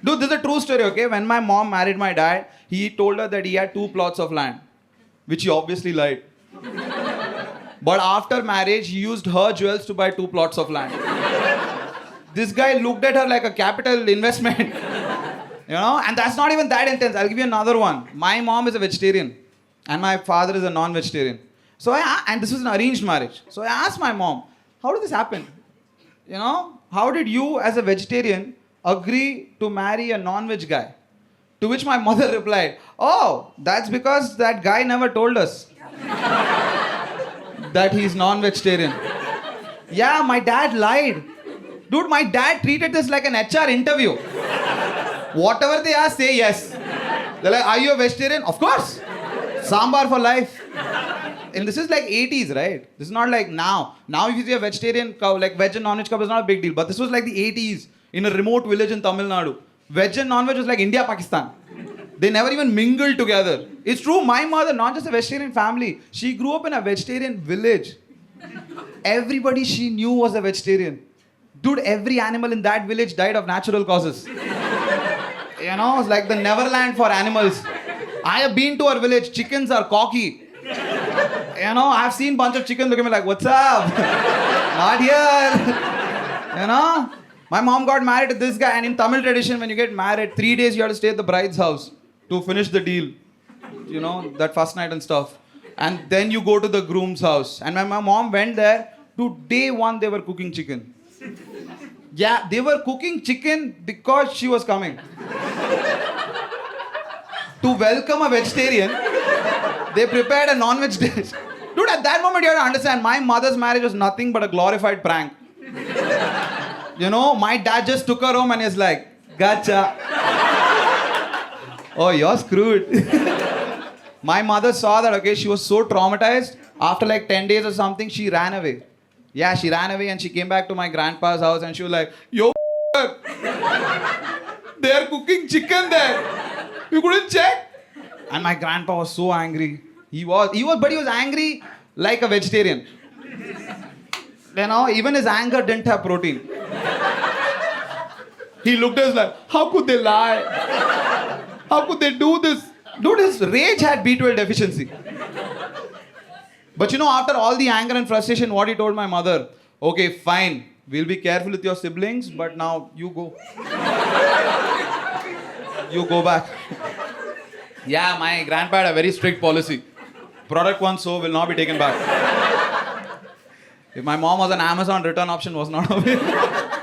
Dude, this is a true story, okay? When my mom married my dad, he told her that he had 2 plots of land, which he obviously lied. But after marriage, he used her jewels to buy 2 plots of land. This guy looked at her like a capital investment. And that's not even that intense. I'll give you another one. My mom is a vegetarian and my father is a non-vegetarian. And this was an arranged marriage. So I asked my mom, how did this happen? How did you as a vegetarian agree to marry a non-veg guy? To which my mother replied, oh, that's because that guy never told us that he's non-vegetarian. Yeah, my dad lied. Dude, my dad treated this like an HR interview. Whatever they ask, say yes. They're like, are you a vegetarian? Of course. Sambar for life. And this is like 80s, right? This is not like now. Now if you see a vegetarian cow, like veg and non-veg cow is not a big deal. But this was like the 80s in a remote village in Tamil Nadu. Veg and non-veg was like India, Pakistan. They never even mingled together. It's true, my mother, not just a vegetarian family. She grew up in a vegetarian village. Everybody she knew was a vegetarian. Dude, every animal in that village died of natural causes. It's like the Neverland for animals. I have been to our village. Chickens are cocky. I've seen a bunch of chickens look at me like, what's up? Not here. My mom got married to this guy, and in Tamil tradition, when you get married, 3 days you have to stay at the bride's house to finish the deal. That first night and stuff. And then you go to the groom's house. And when my mom went there, to day 1 they were cooking chicken. Yeah, they were cooking chicken because she was coming. To welcome a vegetarian, they prepared a non-veg dish. Dude, at that moment you have to understand, my mother's marriage was nothing but a glorified prank. My dad just took her home and he's like, gotcha. Oh, you're screwed. My mother saw that, okay, she was so traumatized. After like 10 days or something, she ran away. Yeah, she ran away and she came back to my grandpa's house and she was like, yo, they're cooking chicken there. You couldn't check? And my grandpa was so angry. But he was angry like a vegetarian. Even his anger didn't have protein. He looked at us like, how could they lie? How could they do this? Dude, his rage had B12 deficiency. But after all the anger and frustration, what he told my mother, okay, fine, we'll be careful with your siblings, but now you go. You go back. Yeah, my grandpa had a very strict policy. Product once sold will not be taken back. If my mom was an Amazon return option was not available.